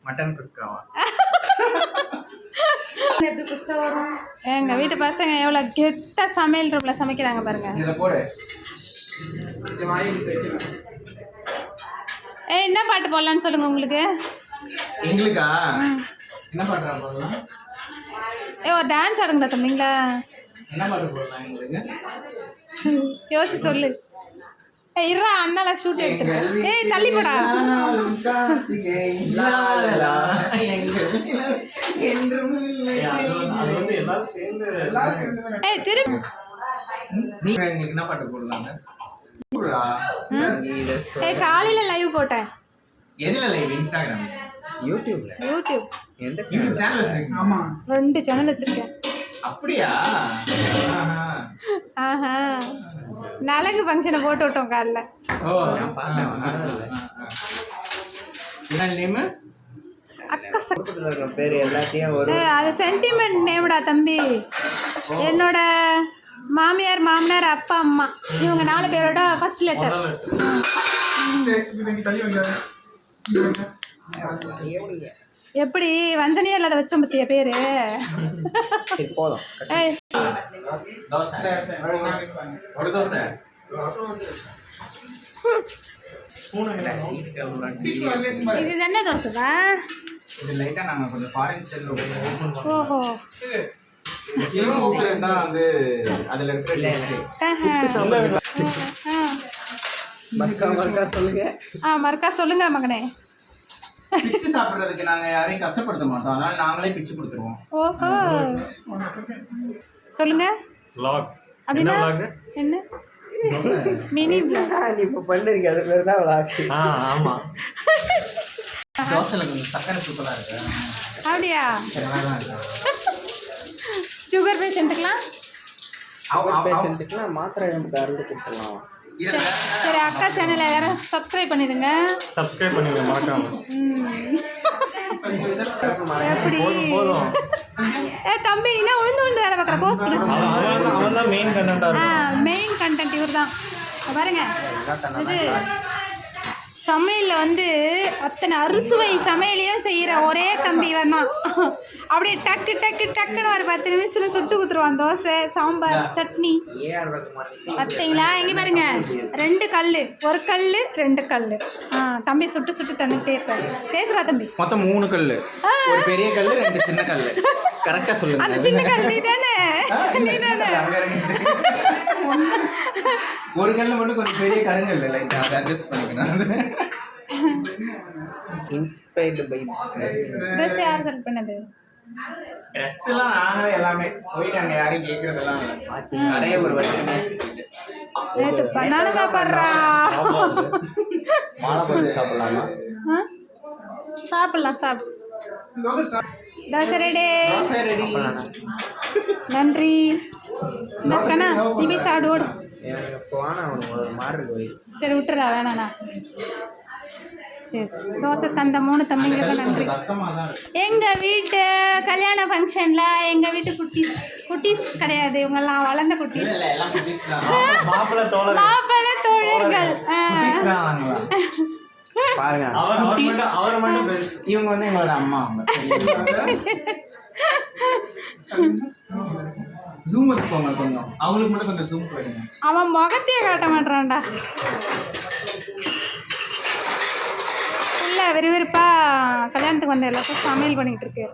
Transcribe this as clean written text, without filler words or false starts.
Mutton குஸ்காவா? எப்படி குஸ்கா வரும்? எங்க வீட்டு பசங்க எவ்வளோ கெட்ட சமையல் ரூம்ல சமைக்கிறாங்க பாருங்க. இதில் போடு. என்ன பாட்டு போடலான்னு சொல்லுங்க உங்களுக்கு. எங்களுக்கா என்ன பாட்டு போடலாம்? ஒரு டான்ஸ் ஆடுங்களா தம்பிங்களா? என்ன பாட்டு போடலாம் எங்களுக்கு? யோசிச்சு சொல்லு. இருறா அண்ணால ஷூட் எடுத்துருக்கேன். தள்ளி போடா. திரும்ப என்ன பாட்டு போடலாங்க? காலையில லைவ் போட்டேன். எதுல லைவ்? இன்ஸ்டாகிராம், யூடியூப்ல. யூடியூப் எந்த சேனல் வச்சிருக்கீங்க? ஆமா, 2 சேனல் வச்சிருக்கேன். அப்படியா? ஆஹா, நலங்கு ஃபங்க்ஷனை போட்டு விட்டோம் காலைல. ஓ, நான் பார்த்தேன். என்ன நேம்? அக்கா சக்கத்துல பேர் எல்லாத்தையும் ஒரு அது சென்டிமெண்ட் நேம்டா தம்பி. என்னோட மாமியார், மாமனார், அப்பா, அம்மா இவங்க 4 பேரோட ஃபர்ஸ்ட் லெட்டர். எப்படி வஞ்சனையே இல்லாத வச்ச பத்திய பேரு. போதும். இது என்ன தோசைதா? இது லைட்டா நாங்க கொஞ்சம் ஃபாரின் ஸ்டைல்ல ஓஹோ, தான் வந்து அதுல இருக்கிற மறுக்கா சொல்லுங்க மகனே. பிச்சு சாப்பிடுறதுக்கு நாங்க யாரையும் கஷ்டப்படுத்த மாட்டோம், அதனால நாங்களே பிச்சு கொடுத்துருவோம். ஓஹோ, சொல்லுங்க. அப்படின்னா என்ன? மினி நீ இப்ப பண்ணிருக்க அது பேர் தான் vlog. ஆமா, தோசைல கொஞ்சம் சக்கரை சூப்பரா இருக்கு. அப்படியா? சுகர் பேஷண்ட்டுக்கலாம் மாத்திரை அருந்து கொடுத்துடலாம். சரி, அக்கா சேனலை எல்லாரும் சப்ஸ்கிரைப் பண்ணிடுங்க. மறக்காம. எப்படி தம்பி என்ன உழுந்து வேலை பார்க்குற போஸ்ட் கொடுங்க. மெயின் கண்டென்ட் இவர் தான் பாருங்க. இது சமையலில் வந்து அத்தனை அறுசுவை சமையலையும் செய்கிற ஒரே தம்பி தான். அப்படியே டக்கு டக்கு டக்குன்னு ஒரு 10 நிமிஷத்தில் சுட்டு கொடுத்துருவான். தோசை, சாம்பார், சட்னி. பார்த்தீங்களா? எங்கே பாருங்க, 2 கல், 1 கல் 2 கல். தம்பி சுட்டு சுட்டு தந்துட்டே இருப்பார். பேசுகிறா தம்பி. மொத்தம் 3 கல், ஒரு பெரிய கல், 2 சின்ன கல். கரெக்டாக சொல்லுங்க. அந்த சின்ன கல் நீ தானே? நீ தானே? ஒரு கல்ல மட்டும் கொஞ்சம் பெரிய கருங்கல் லைட்டா அதை அட்ஜஸ்ட் பண்ணிக்கணும். இன்ஸ்பயர்டு பை ட்ரெஸ் யார் செலக்ட் பண்ணது? ட்ரெஸ் எல்லாம் நாங்களே எல்லாமே போயிட்டு அங்கே யாரையும் கேட்கறதெல்லாம் நிறைய ஒரு வருஷம் நேற்று பண்ணாலுங்க படுறா. மாலை போட்டு சாப்பிடலாமா? சாப்பிடலாம், சாப்பிடு. தோசை ரெடி. நன்றி. கண்ணா நீ போய் சாப்பிடு, ஓடு. சரி விட்டுறா, வேணாண்ணா. சரி, தோசை தந்த 3 தம்பிங்களுக்கு நன்றி. எங்கள் வீட்டு கல்யாண ஃபங்க்ஷனில் எங்கள் வீட்டு குட்டீஸ் கிடையாது, இவங்கெல்லாம் வளர்ந்த குட்டீஸ், மாப்பிள்ளை தோழர்கள். பாருங்க, இவங்க வந்து எங்களோட அம்மா. ஜூம் வச்சுக்கோங்க கொஞ்சம், அவங்களுக்கு மட்டும் கொஞ்சம் ஜூம் போயிடுங்க. அவன் முகத்தையே காட்ட மாட்டான்டா. இல்லை, விறுவிறுப்பாக கல்யாணத்துக்கு வந்த எல்லாத்தையும் சமையல் பண்ணிக்கிட்டு இருக்கு.